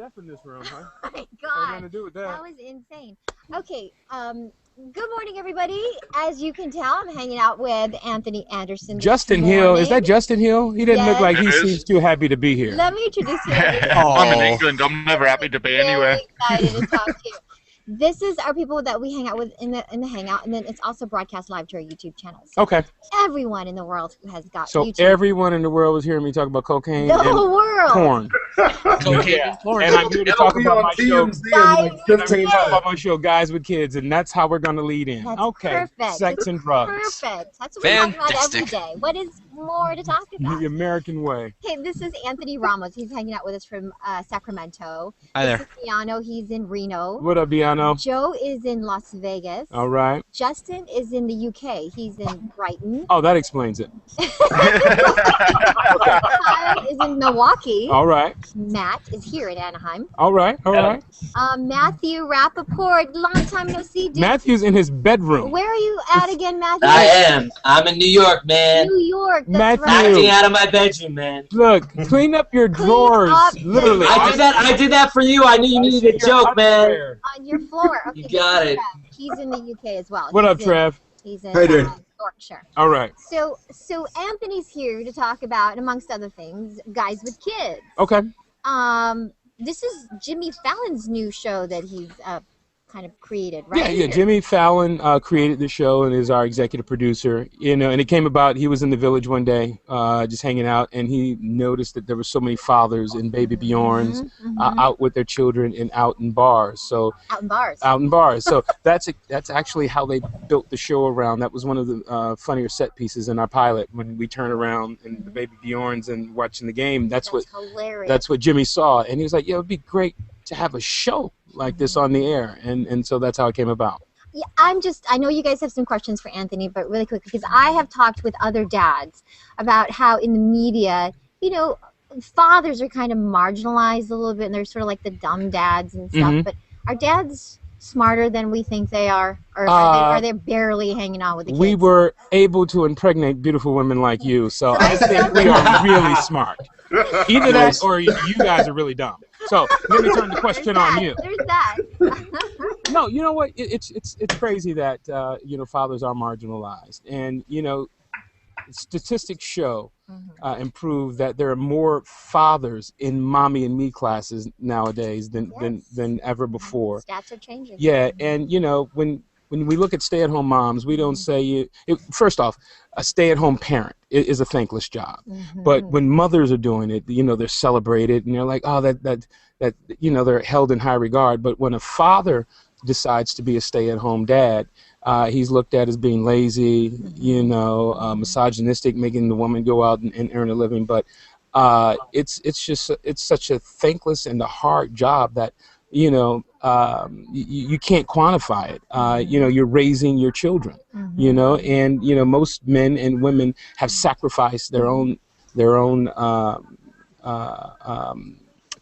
Deaf in this room, huh? Oh my Nothing to God, do with that. that was insane. Okay, good morning, everybody. As you can tell, I'm hanging out with Anthony Anderson this Justin Hill, is that morning. Justin Hill? He didn't look Yes. like he It is. seems too happy to be here. Let me introduce you. I'm in Oh. England. I'm never happy to be Very anywhere. excited to talk to you. This is our people that we hang out with in the hangout, and then it's also broadcast live to our YouTube channel. So Okay. everyone in the world who has got So YouTube, everyone in the world was hearing me talk about cocaine the and whole world. porn. Cocaine and porn. And I'm here to talk about my show. Guys with Kids. About my show, Guys with Kids, and that's how we're going to lead in. That's okay. perfect. Sex and drugs. Perfect. That's what we talk about every Fantastic. day. What is more to talk about? The American way. Hey, this is Anthony Ramos. He's hanging out with us from Sacramento. Hi there. This is Diano. He's in Reno. What up, Diano? Joe is in Las Vegas. All right. Justin is in the UK. He's in Brighton. Oh, that explains it. Kyle is in Milwaukee. All right. Matt is here in Anaheim. All right. All right. Matthew Rappaport, long time no see, dude. Matthew's in his bedroom. Where are you at again, Matthew? I am. I'm in New York, man. New York. That's Matthew. right. Acting out of my bedroom, man. Look, clean up your Clean drawers. up Literally. I did that for you. I knew you needed a joke, man. On your floor. Okay, You got this is it. Trev. He's in the UK as well. What up, He's in- Trev? He's in How you doing? Yorkshire. All right. So Anthony's here to talk about, amongst other things, Guys with Kids. Okay. This is Jimmy Fallon's new show that he's kind of created, right? Yeah. Jimmy Fallon created the show and is our executive producer. You know, and it came about. He was in the Village one day, just hanging out, and he noticed that there were so many fathers and baby Bjorns out with their children and out in bars. So Out in bars. out in bars. So that's actually how they built the show around. That was one of the funnier set pieces in our pilot when we turn around and the baby Bjorns and watching the game. That's hilarious. That's what Jimmy saw, and he was like, "Yeah, it'd be great to have a show like this on the air," and so that's how it came about. Yeah, I know you guys have some questions for Anthony, but really quick, because I have talked with other dads about how in the media, you know, fathers are kind of marginalized a little bit, and they're sort of like the dumb dads and stuff. But are dads smarter than we think they are, or are they barely hanging out with the kids? We were able to impregnate beautiful women like you, so I think we are really smart. Either that, or you guys are really dumb. So let me turn the question on you. There's that. No, you know what? It's crazy that you know, fathers are marginalized, and you know, statistics show and prove that there are more fathers in mommy and me classes nowadays than ever before. Stats are changing. Yeah, and you know, when we look at stay-at-home moms, we don't say first off, a stay-at-home parent is a thankless job. But when mothers are doing it, you know, they're celebrated and they're like, oh, that you know, they're held in high regard. But when a father decides to be a stay-at-home dad, he's looked at as being lazy, you know, misogynistic, making the woman go out and earn a living. But it's such a thankless and a hard job that, you know, you can't quantify it. You know, you're raising your children, you know, and, you know, most men and women have sacrificed their own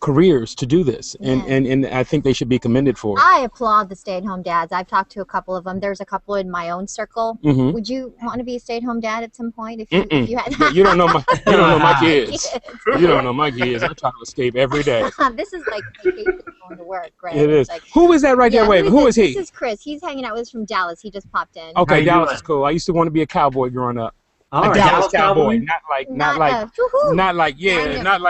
careers to do this. And I think they should be commended for it. I applaud the stay-at-home dads. I've talked to a couple of them. There's a couple in my own circle. Would you want to be a stay-at-home dad at some point if you had? You don't know my kids. You don't know my kids. I try to escape every day. This is like vacation going to work, right? It is. Like, Who is that right there? Wait, who is he? This is Chris. He's hanging out with us from Dallas. He just popped in. Okay, How you Dallas doing? is cool. I used to want to be a cowboy growing up. All A right, Dallas cowboy, Not not like woohoo. not like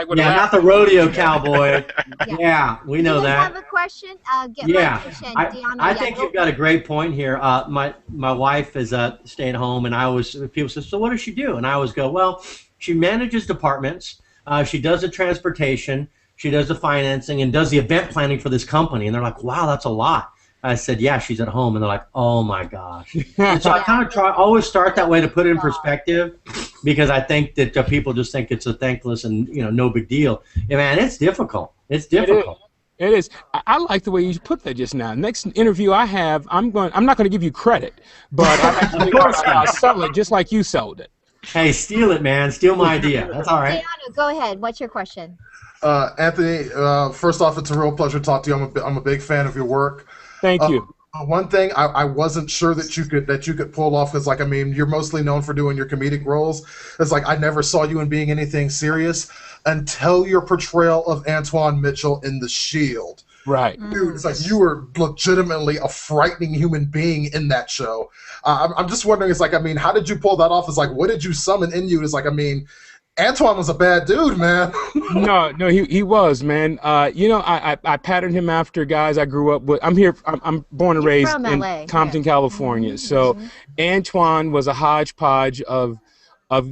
what Yeah, not the rodeo cowboy. Yeah, we know Do you guys that. have a question? Get Yeah, my question. I Deanna, think go. you've got a great point here. My wife is staying at home, and people say, so what does she do? And I always go, well, she manages departments, she does the transportation, she does the financing, and does the event planning for this company. And they're like, wow, that's a lot. I said, yeah, she's at home. And they're like, oh, my gosh. And so I kind of always start that way to put it in perspective, because I think that people just think it's a thankless and, you know, no big deal. Yeah, man, it's difficult. It's difficult. It is. I like the way you put that just now. Next interview I have, I'm not going to give you credit, but I'll sell it just like you sold it. Hey, steal it, man. Steal my idea. That's all right. Deanna, go ahead. What's your question? Anthony, first off, it's a real pleasure to talk to you. I'm a big fan of your work. Thank you. One thing I wasn't sure that you could pull off, because, like, I mean, you're mostly known for doing your comedic roles. It's like I never saw you in being anything serious. until your portrayal of Antoine Mitchell in The Shield. Right. Dude, it's like you were legitimately a frightening human being in that show. I'm just wondering, it's like, I mean, how did you pull that off? It's like, what did you summon in you? It's like, I mean, Antoine was a bad dude, man. No, he was, man. You know, I patterned him after guys I grew up with. I'm born and raised from in LA, Compton, California. So Antoine was a hodgepodge of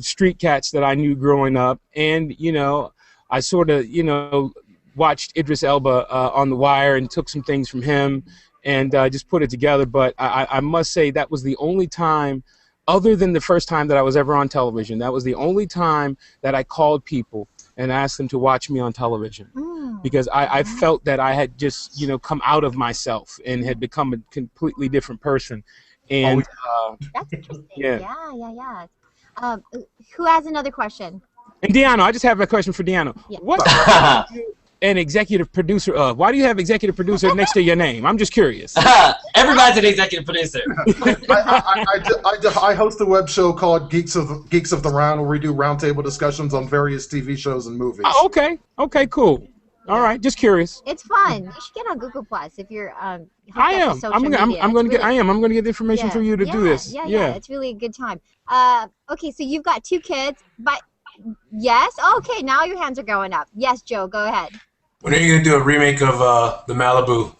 street cats that I knew growing up, and you know, I sort of, you know, watched Idris Elba on The Wire and took some things from him and just put it together. But I must say that was the only time, other than the first time that I was ever on television, that was the only time that I called people and asked them to watch me on television. Because I felt that I had just, you know, come out of myself and had become a completely different person. And that's interesting. Yeah. Yeah. Who has another question? And Deanna, I just have a question for Deanna. Yeah. What an executive producer of? Why do you have executive producer next to your name? I'm just curious. Everybody's an executive producer. I host a web show called Geeks of the Round, where we do roundtable discussions on various TV shows and movies. Oh, okay. Okay, cool. All right, just curious. It's fun. You should get on Google Plus if you're. I am. I'm gonna get the information for you to do this. Yeah. It's really a good time. Okay, so you've got 2 kids, but yes. Okay, now your hands are going up. Yes, Joe, go ahead. When are you gonna do a remake of the Malibu?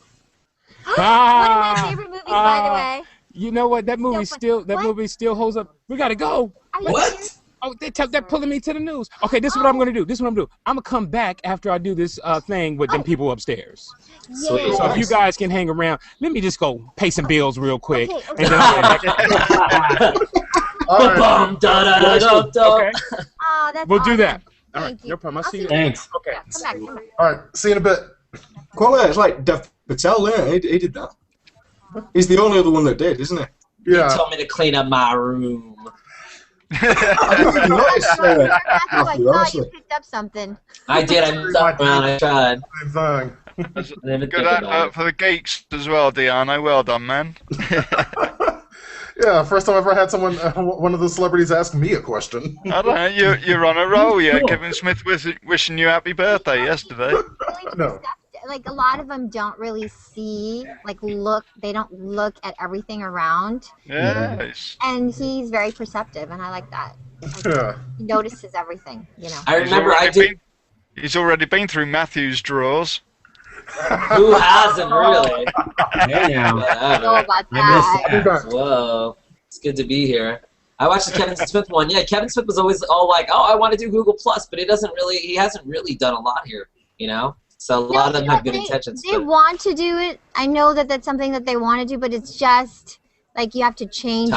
One of my favorite movies, by the way. You know what? That movie movie still holds up. We gotta go. What? Oh, they're pulling me to the news. Okay, this is what I'm gonna do. I'm gonna come back after I do this thing with them people upstairs. Sweet. So if you guys can hang around, let me just go pay some bills real quick. Okay. And then I'll come back. Okay. Oh, that's We'll do that. All Thank right, you. no problem. I'll see you. Thanks. Okay. Yeah, come back. All right, see you in a bit. Quite it's like Dev Patel there. He did that. He's the only other one that did, isn't it? Yeah. He told me to clean up my room. I didn't even notice. I saw honestly. you picked up something. I did. I moved up around. I tried. Same thing. I didn't even Good think about advert it. for the geeks as well, Deanno. Well done, man. Yeah, first time I ever had someone, one of the celebrities, ask me a question. I don't know. You're on a roll, yeah. Kevin Smith was wishing you happy birthday yesterday. No. Like a lot of them don't really see, they don't look at everything around. Yes. And he's very perceptive, and I like that. Yeah. He notices everything, you know. I remember I did. He's already been through Matthew's drawers. Who hasn't really? Hey now. I know about I missed that. that. Whoa, it's good to be here. I watched the Kevin Smith one. Yeah, Kevin Smith was always all like, "Oh, I want to do Google Plus," but he hasn't really done a lot here, you know. So a lot of them have good intentions. They want to do it. I know that that's something that they want to do, but it's just like you have to change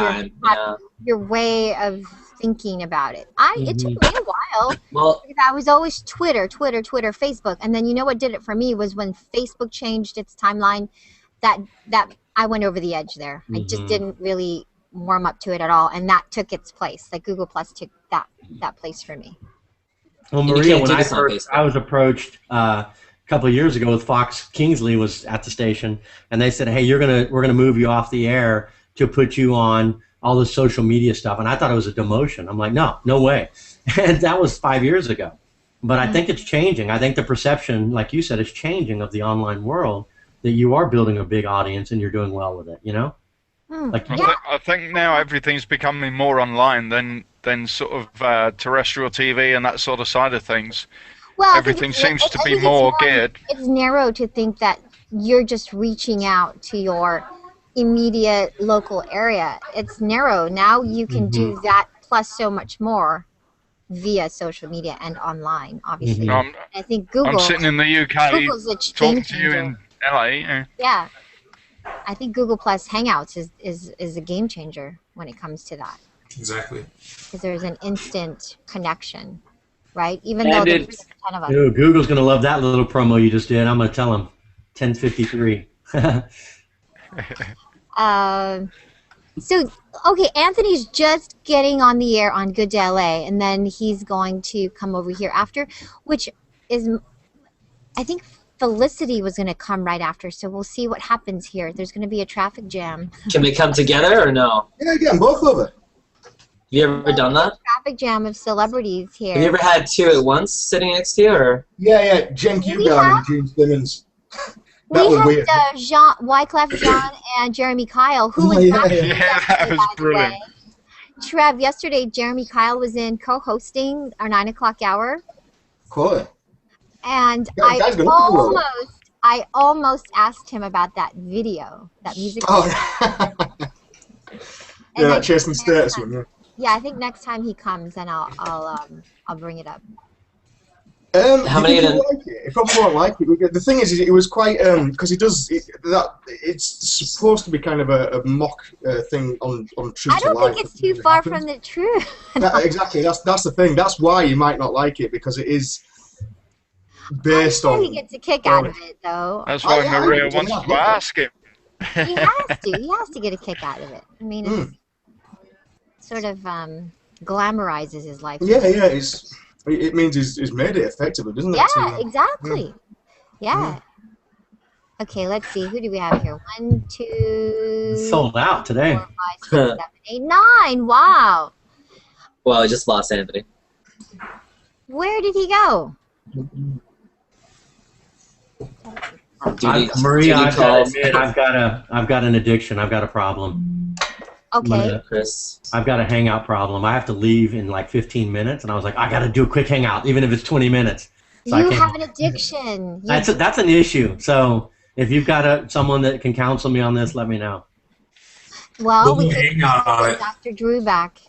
your way of thinking about it. It took me a while. Well, because I was always Twitter, Facebook, and then you know what did it for me was when Facebook changed its timeline. That I went over the edge there. I just didn't really warm up to it at all, and that took its place. Like Google Plus took that place for me. Well, Maria, when I was approached a couple of years ago with Fox, Kingsley was at the station, and they said, "Hey, we're gonna move you off the air to put you on all the social media stuff." And I thought it was a demotion. I'm like, no way. And that was 5 years ago. But I think it's changing. I think the perception, like you said, is changing of the online world, that you are building a big audience and you're doing well with it, you know? I think now everything's becoming more online than sort of terrestrial TV and that sort of side of things. Well, everything seems to be more geared. It's narrow to think that you're just reaching out to your immediate local area. It's narrow. Now you can do that plus so much more via social media and online, obviously. I think Google. I'm sitting in the UK talking to you in LA. Yeah. I think Google Plus Hangouts is a game changer when it comes to that. Exactly. Because there's an instant connection, right? Even though there's 10 of us. Dude, Google's going to love that little promo you just did. I'm going to tell them. 10:53. So, okay, Anthony's just getting on the air on Good Day L.A., and then he's going to come over here after, which is, I think Felicity was going to come right after, so we'll see what happens here. There's going to be a traffic jam. Can they come together or no? Yeah, again, both of it. You ever done that? Traffic jam of celebrities here. Have you ever had two at once sitting next to you, or? Yeah, Jen Kugan and Gene Simmons. That was weird. Wyclef Jean and Jeremy Kyle, who was Yeah, that was brilliant. Trev, yesterday Jeremy Kyle was in co-hosting our 9 o'clock hour. Cool. And I almost asked him about that video, that music video. Yeah, that Chasing Status one, yeah. Yeah, I think next time he comes, then I'll bring it up. How many? He probably won't like it. The thing is, it was quite because he does that. It's supposed to be kind of a mock thing on Truth I don't to Life. think it's too far from the truth. Exactly. That's the thing. That's why you might not like it, because it is based on. He gets a kick out of it, though. That's why Maria wants to ask him. He has to get a kick out of it. I mean, it sort of glamorizes his life. Yeah. It means he's made it effectively, doesn't it? Yeah, exactly. Yeah. Okay, let's see. Who do we have here? 1, 2. Sold out today. 4, 5, 6, 7, 8, 9. Wow. Well, I just lost Anthony. Where did he go? Maria, I've got an addiction. I've got a problem. Okay. Chris. I've got a hangout problem. I have to leave in like 15 minutes, and I was like, I got to do a quick hangout, even if it's 20 minutes. So you have an addiction. That's an issue. So if you've got someone that can counsel me on this, let me know. Well, we hang out on it. Dr. Drew back.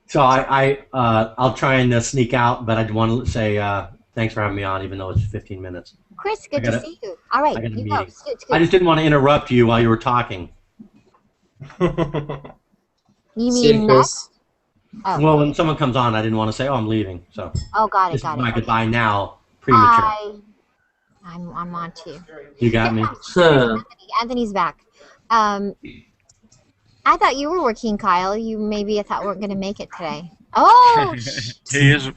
So I'll try and sneak out, but I want to say thanks for having me on, even though it's 15 minutes. Chris, good to see you. All right, you go. I just didn't want to interrupt you while you were talking. You mean next? Oh. Well, when someone comes on, I didn't want to say, "Oh, I'm leaving." So. Oh, got it. This is my goodbye now, premature. I'm on to you. You got me. Anthony's back. I thought you were working, Kyle. You maybe thought weren't going to make it today. Oh. He is.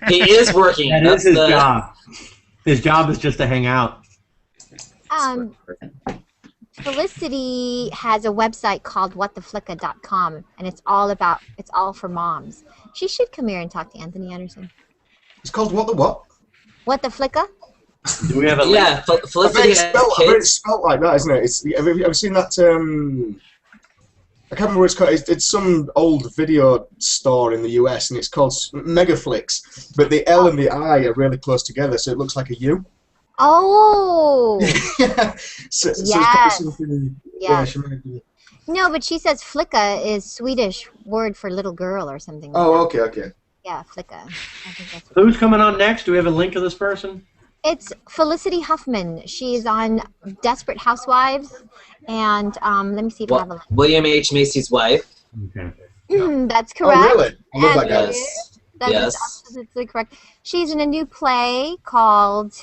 He is working. That's his job. His job is just to hang out. Felicity has a website called whattheflicka.com, and it's all for moms. She should come here and talk to Anthony Anderson. It's called what the what? What the Flicka? Do we have a link? Yeah, Felicity has I bet kids. it's spelled like that, isn't it? Have you ever seen that? I can't remember what it's called. It's some old video store in the US, and it's called Megaflix. But the L and the I are really close together, so it looks like a U. Oh. so yes. It's probably something. Yes. She might be. No, but she says flicka is Swedish word for little girl or something. Oh, okay. Yeah, flicka. I think that's Who's coming on next? Do we have a link to this person? It's Felicity Huffman. She's on Desperate Housewives, and let me see if I have a link. William H. Macy's wife. Okay. That's correct. Oh, really? I love that guy. That Yes. is absolutely correct. She's in a new play called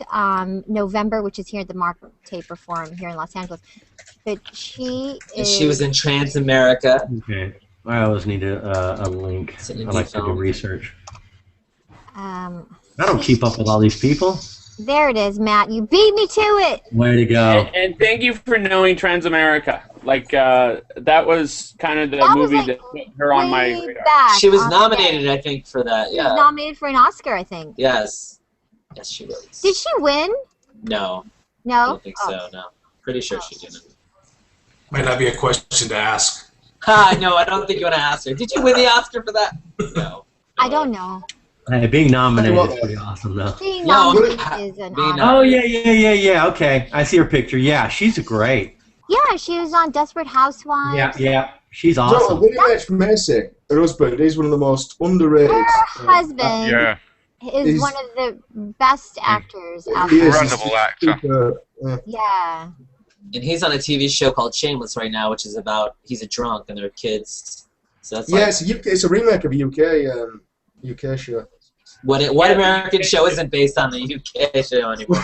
November, which is here at the Mark Taper Forum here in Los Angeles. But she was in Transamerica. Okay. I always need a link. I like to do research. I don't keep up with all these people. There it is, Matt. You beat me to it. Way to go. And thank you for knowing Transamerica. Like, that was kind of the movie that put her on my radar. She was nominated, I think, for that. She Yeah. was nominated for an Oscar, I think. Yes. Yes, she was. Did she win? No. No? I don't think so, no. Pretty sure she didn't. Might not be a question to ask. No, I don't think you want to ask her. Did you win the Oscar for that? No. I don't know. Hey, being nominated is pretty awesome, though. Being nominated is an honor. Oh, yeah. Okay. I see her picture. Yeah, she's great. Yeah, she was on Desperate Housewives. Yeah. She's awesome. William H. Macy, her husband, he's one of the most underrated. Her husband is one of the best actors out there. Incredible actor. Yeah. And he's on a TV show called Shameless right now, which is about he's a drunk and there are kids. So that's it's a remake of a UK show. What American show isn't based on the UK show anymore?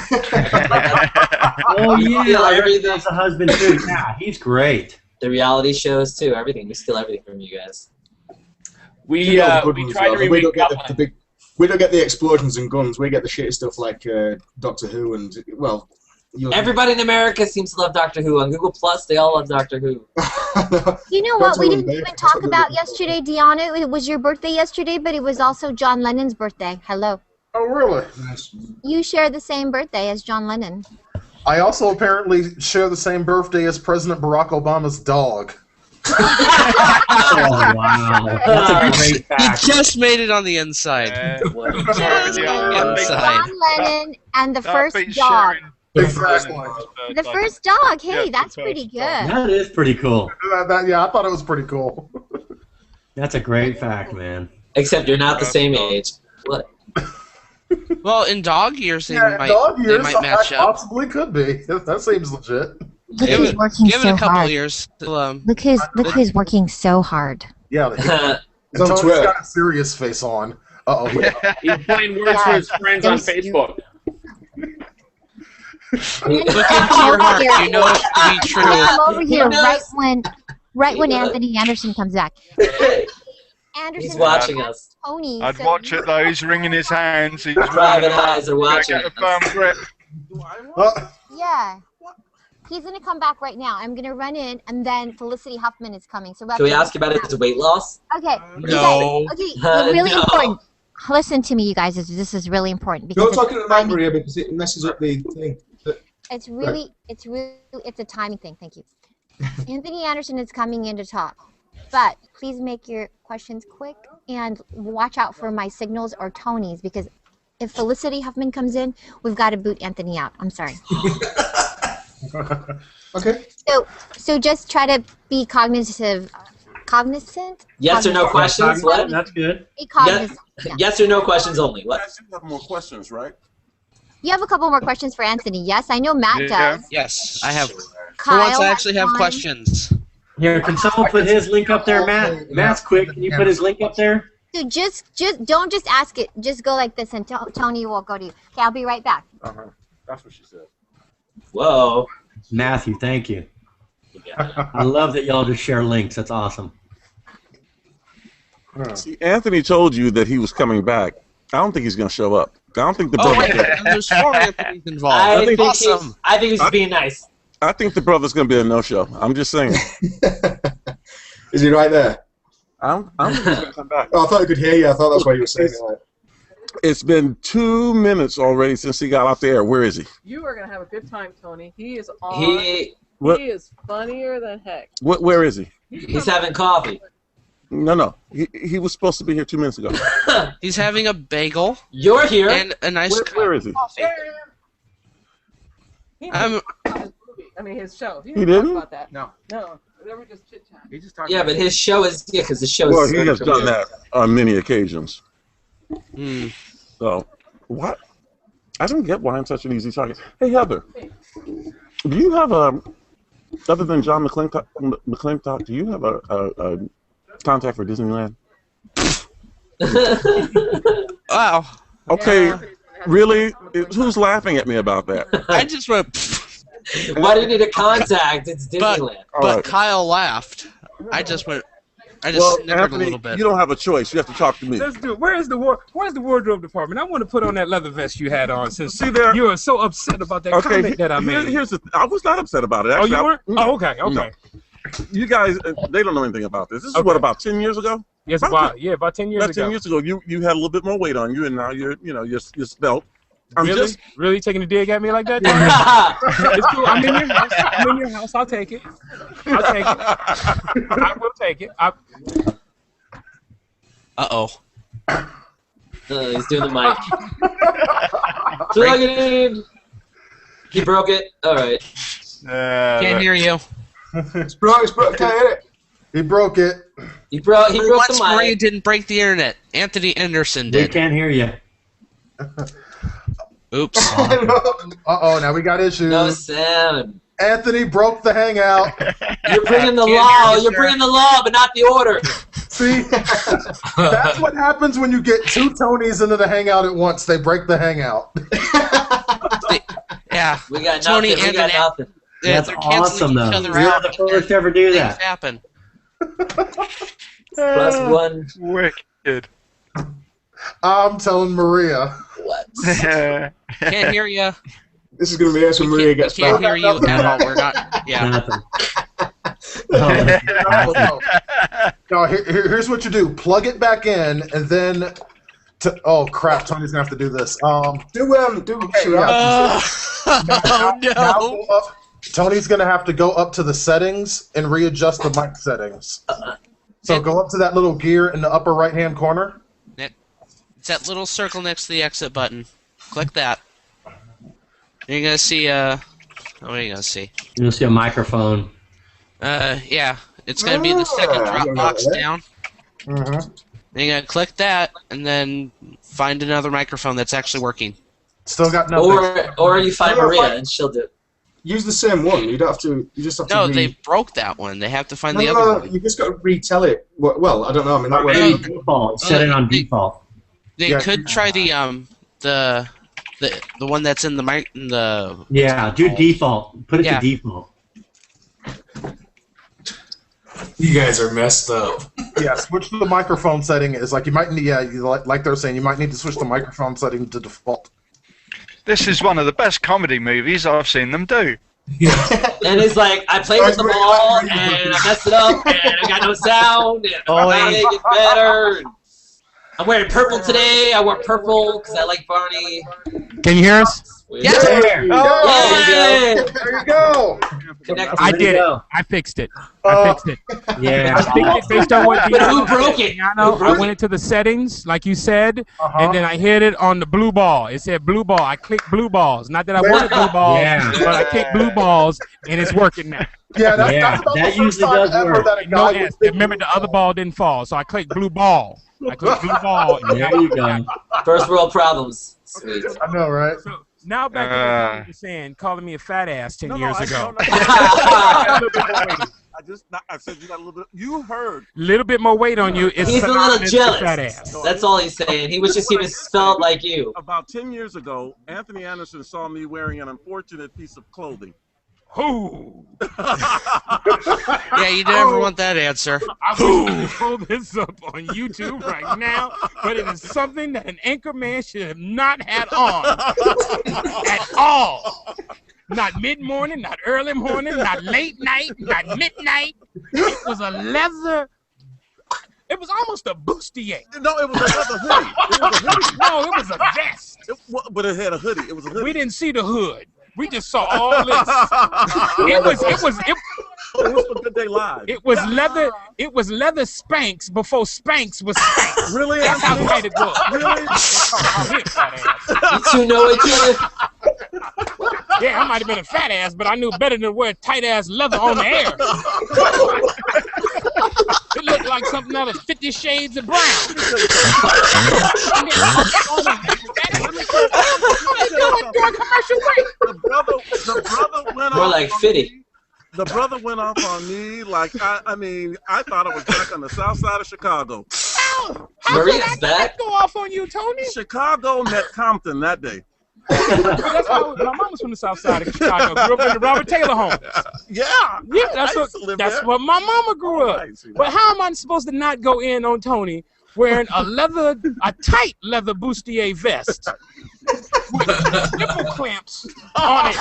Oh yeah, everything. That's a husband too. Yeah, he's great. The reality shows too. Everything. We steal everything from you guys. We tried to remake we don't get the explosions and guns. We get the shitty stuff like Doctor Who and Everybody in America seems to love Doctor Who. On Google Plus, they all love Doctor Who. You know what we didn't even talk about yesterday, Deanna? It was your birthday yesterday, but it was also John Lennon's birthday. Hello. Oh, really? You share the same birthday as John Lennon. I also apparently share the same birthday as President Barack Obama's dog. Oh, wow. That's a great He fact. just made it on the inside. John Lennon and the first dog. Exactly. The first dog. Hey, that's pretty good. That is pretty cool. Yeah, I thought it was pretty cool. That's a great fact, man. Except you're not the same age. What? Well, in dog years, they might match up. Possibly could be. That seems legit. Look who's working give so it a couple hard. years. Look who's working so hard. Yeah, Tony's got a serious face on. Uh-oh. He's playing words for his friends on Facebook. Look into your heart. You know it to be true. I'm over here right when Anthony Anderson comes back. Anderson, He's watching us. Tony. I'd watch it though. He's wringing his hands. He's Private eyes are watching. Get a firm grip. Yeah. He's going to come back right now. I'm going to run in, and then Felicity Huffman is coming. So Can we ask about his weight loss? Okay. No. Okay, really important. Listen to me, you guys. This is really important. Don't talk to the mic, Maria, because it messes up the thing. It's a timing thing. Thank you. Anthony Anderson is coming in to talk, but please make your questions quick and watch out for my signals or Tony's, because if Felicity Huffman comes in, we've got to boot Anthony out. I'm sorry. Okay. So just try to be cognizant. Yes or no questions? What? That's good. Be cognizant. Yes or no questions only. What? You have more questions, right? You have a couple more questions for Anthony. Yes, I know Matt does. Yes, I have. Kyle For once, I actually have has one. questions. Here, can someone put his link up there, Matt? Matt's quick. Can you put his link up there? So just don't just ask it. Just go like this, and Tony will go to you. Okay, I'll be right back. That's what she said. Whoa. Matthew, thank you. I love that y'all just share links. That's awesome. See, Anthony told you that he was coming back. I don't think he's going to show up. I don't think the Oh, brother. wait, and there's 4 Anthony's involved. I think awesome. he's being nice. I think the brother's going to be a no-show. I'm just saying. Is he right there? I'm think he's going to come back. Oh, I thought I could hear you. I thought that's why you were saying it. It's been 2 minutes already since he got out there. Where is he? You are gonna have a good time, Tony. He is on. He is funnier than heck. Where is he? He's having coffee. No. He was supposed to be here 2 minutes ago. He's having a bagel. You're here. And a nice Where is he? I mean, his show. He didn't? Talk about that. No. They were just chit chat. He just talked. Yeah, but his show is because his show Well, is. he has done that on many occasions. Mm. So, what? I don't get why I'm such an easy target. Hey, Heather, do you have other than John McClintock, do you have a contact for Disneyland? Wow. Okay, really? Who's laughing at me about that? I just went. Why do you need a contact? It's Disneyland. But Kyle laughed. I just went. I just snickered Anthony, a little bit. you don't have a choice. You have to talk to me. Let's do it. Where's the wardrobe department? I want to put on that leather vest you had on. Since See there? you were so upset about that comment that I made. Here's I was not upset about it. Actually, you weren't? No. Okay. No. You guys, they don't know anything about this. This is what, about 10 years ago? Yes, about 10 years ago. About 10 years ago, you had a little bit more weight on you, and now you're svelte. Really taking a dig at me like that? It's cool. I'm in your house. I'll take it. I will take it. Uh-oh. He's doing the mic. Plug it in. He broke it. All right. Can't hear you. It's broke. Can't hear it. He broke it. He broke once the mic. Maria didn't break the internet. Anthony Anderson did. We can't hear you. Oops. Uh-oh, now we got issues. No sound. Anthony broke the hangout. You're bringing the law. You're bringing the law, but not the order. See? That's what happens when you get 2 Tonys into the hangout at once. They break the hangout. Yeah. We got Tony nothing. We got nothing. That's they're canceling awesome, each though. other You're out. the first to ever do Things that. happen. +1. Wicked. I'm telling Maria. What? Can't hear you. This is going to be as when Maria gets We can't back. hear you at all. We're not. Yeah. Nothing. No, here's what you do: plug it back in, and then. Oh crap! Tony's gonna have to do this. Tony's gonna have to go up to the settings and readjust the mic settings. So go up to that little gear in the upper right-hand corner. It's that little circle next to the exit button. Click that. You're gonna see what are you gonna see? You're gonna see a microphone. Yeah. It's gonna be the second drop box down. Mm-hmm. Then you're gonna click that, and then find another microphone that's actually working. Still got nothing. Or you find Maria and she'll do it. Use the same one. You don't have to. You just have to. No, they broke that one. They have to find the other one. You just got to retell it. Well, I don't know. I mean, that way. Default. Set it on default. They could try the one that's in the mic. Yeah, do default. Put it to default. You guys are messed up. Yeah, switch to the microphone setting. Is like you might need. Yeah, like they're saying, you might need to switch the microphone setting to default. This is one of the best comedy movies I've seen them do. And it's like, I played with the ball, and I messed it up, and I got no sound, and I make it better. I'm wearing purple today. I wore purple because I like Barney. Can you hear us? Yes. There you go. I did it. I fixed it. I fixed it. Yeah. I fixed it based on what But who broke it? I went into the settings, like you said, and then I hit it on the blue ball. It said blue ball. I clicked blue balls. Not that I wanted blue balls, but I clicked blue balls, and it's working now. Yeah, that's about that the first usually time does ever work. that a No guy S. Remember, the other ball didn't fall, so I clicked blue ball. I clicked blue ball. There you go. First world problems. Sweet. I know, right? So now back to what you were saying, calling me a fat ass 10 years ago. I said you got a little bit. You heard. Little bit more weight on you. It's He's a little synonymous to jealous. fat ass. That's all he's saying. He wishes he was spelled like you. About 10 years ago, Anthony Anderson saw me wearing an unfortunate piece of clothing. Who? Yeah, you never want that answer. I wish to pull this up on YouTube right now, but it is something that an anchor man should have not had on at all. Not mid-morning, not early morning, not late night, not midnight. It was a leather. It was almost a bustier. No, it was a leather hoodie. It was a hoodie. No, it was a vest. But it had a hoodie. It was a hoodie. We didn't see the hood. We just saw all this. It was for Good Day Live. It was leather. It was leather Spanx before Spanx was Spanx. Really? That's how tight it was. Really? You two know each other? Yeah, I might have been a fat ass, but I knew better than to wear tight ass leather on the air. It looked like something out of 50 Shades of Brown. The brother went More off like on 50. me. The brother went off on me like I mean I thought I was back on the south side of Chicago. How Maria's could back. I go off on you, Tony? Chicago met Compton that day. That's how my mom was from the south side of Chicago. Grew up in the Robert Taylor home. Yeah, that's there. what my mama grew up. But how am I supposed to not go in on Tony wearing a tight leather bustier vest with nipple clamps on it?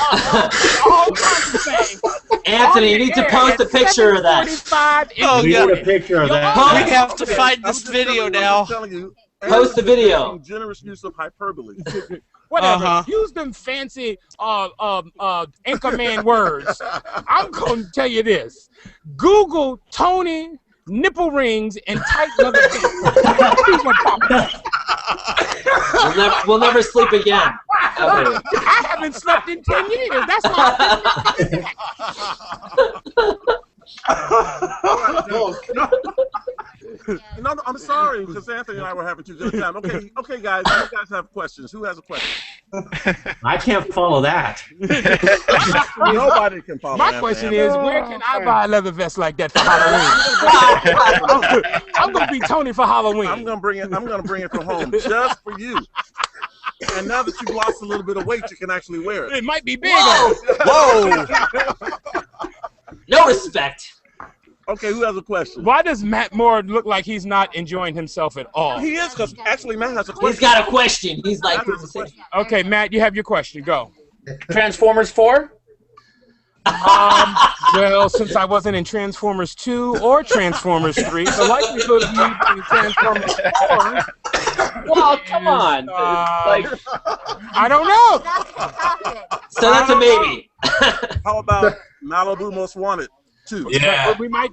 All kinds of things. Anthony, you need to post a picture of that. Oh, We yeah. need a picture of that. We have to find this video now. Post the video. Generous use of hyperbole. Whatever. Use them fancy Anchorman words. I'm going to tell you this. Google Tony nipple rings and tight leather pants. See what pops up. We'll never sleep again. Ever. I haven't slept in 10 years. That's why No, I'm sorry because Anthony and I were having too good a time. Okay, guys. You guys have questions. Who has a question? I can't follow that. Nobody can follow. My question is, where can I buy a leather vest like that for Halloween? I'm gonna be Tony for Halloween. I'm gonna bring it from home just for you. And now that you've lost a little bit of weight, you can actually wear it. It might be big. Whoa! No respect. Okay, who has a question? Why does Matt Moore look like he's not enjoying himself at all? He is, because actually Matt has a question. He's got a question. He's like, okay, Matt, you have your question. Go. Transformers 4? Well, since I wasn't in Transformers 2 or Transformers 3, the likelihood of me being Transformers 4. Well, come on. Like, I don't know. so that's a maybe. How about Malibu Most Wanted 2? Yeah. We might.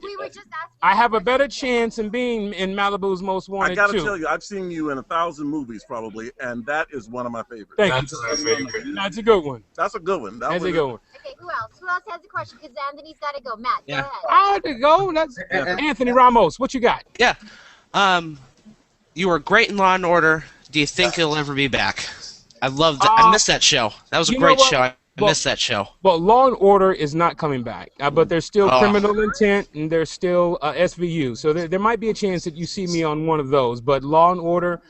I have a better chance in being in Malibu's Most Wanted I gotta 2. tell you, I've seen you in 1,000 movies probably, and that is one of my favorites. Thank That's you. my favorite. That's a good one. That's a good one. That's a good one. Okay, who else? Who else has a question? Because Anthony's got to go. Matt, Yeah. go ahead. I had to go. That's Anthony Ramos. What you got? Yeah. You were great in Law and Order. Do you think you'll ever be back? I loved that. I missed that show. That was a you know great what? show. I Well- missed that show. Well, Law and Order is not coming back, but there's still Oh. Criminal Intent and there's still SVU. So there might be a chance that you see me on one of those. But Law and Order,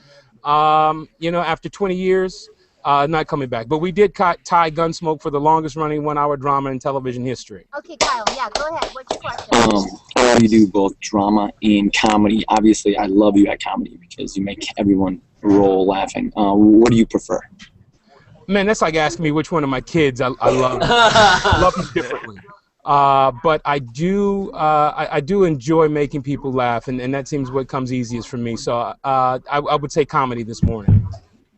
after 20 years, not coming back. But we did tie Gunsmoke for the longest running 1-hour drama in television history. Okay, Kyle. Yeah, go ahead. What's your question? You do both drama and comedy. Obviously, I love you at comedy because you make everyone roll laughing. What do you prefer? Man, that's like asking me which one of my kids I love. Love them differently. But I do enjoy making people laugh, and that seems what comes easiest for me. So I would say comedy this morning.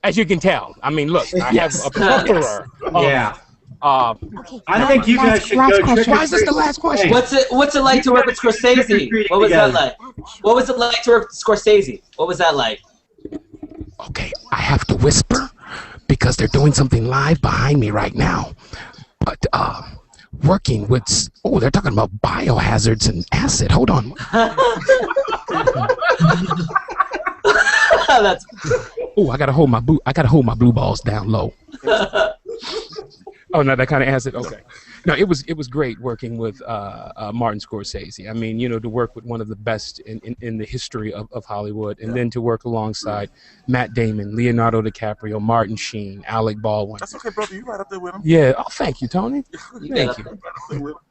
As you can tell, I mean, look, I have a plethora. Yeah. Okay. I think you guys should go trick or Why is this the treat. last question? What's it like to work with Scorsese? What was that like? What was it like to work with Scorsese? What was that like? Okay, I have to whisper because they're doing something live behind me right now. But working with they're talking about biohazards and acid. Hold on. That's I gotta hold my blue balls down low. Oh no, that kind of acid. Okay. No, it was great working with Martin Scorsese. I mean, to work with one of the best in the history of Hollywood, and then to work alongside Matt Damon, Leonardo DiCaprio, Martin Sheen, Alec Baldwin. That's okay, brother. You right up there with him. Yeah. Oh, thank you, Tony. Thank you.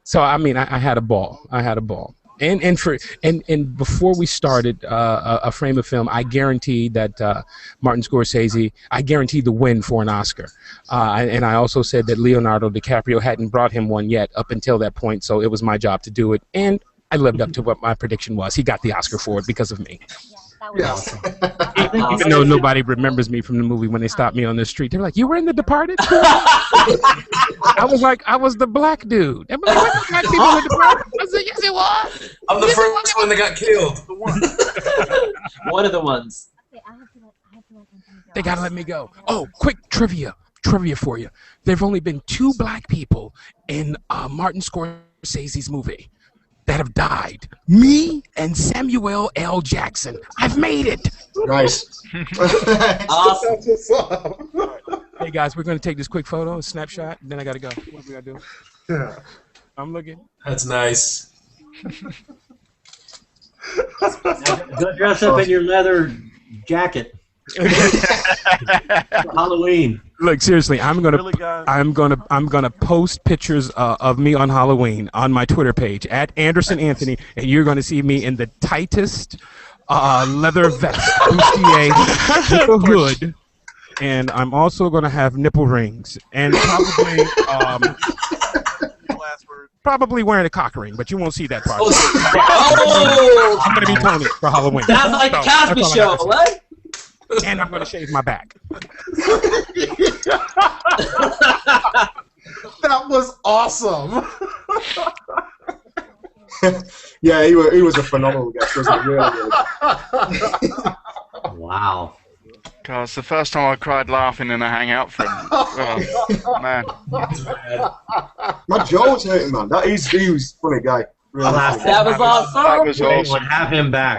So I mean, I had a ball. And before we started a frame of film, I guaranteed that Martin Scorsese, I guaranteed the win for an Oscar. And I also said that Leonardo DiCaprio hadn't brought him one yet up until that point, so it was my job to do it. And I lived up to what my prediction was. He got the Oscar for it because of me. Yes, Even though nobody remembers me from the movie when they stopped me on the street. They were like, "You were in The Departed?" I was like, "I was the black dude." And like, "What, black people in The Departed?" I said, "Yes, it was." I'm the first one that got killed. one of the ones. Okay, I have to let Anthony go. They gotta let me go. Oh, quick trivia for you. There've only been 2 black people in Martin Scorsese's movie that have died. Me and Samuel L. Jackson. I've made it. Nice. Awesome. That's what's up. Hey guys, we're gonna take this quick photo, snapshot, then I gotta go. What we gotta do? Yeah. I'm looking. That's nice. Go dress up in your leather jacket. For Halloween. Look, seriously, I'm Really, guys? gonna post pictures of me on Halloween on my Twitter page @Anderson Anthony, and you're gonna see me in the tightest leather vest, bustier, with a hood, and I'm also gonna have nipple rings and probably wearing a cock ring, but you won't see that part. Oh! I'm gonna be Tony for Halloween. Sounds like the So, Cosby that's all I Show. got to say. What? And I'm gonna shave my back. That was awesome. Yeah, he was a phenomenal guest, wasn't he? Really, really. Wow. God, it's the first time I cried laughing in a hangout film. Oh, man. My jaw was hurting, man. He was a funny guy. Really funny. That was awesome. That was We'll awesome. have him back.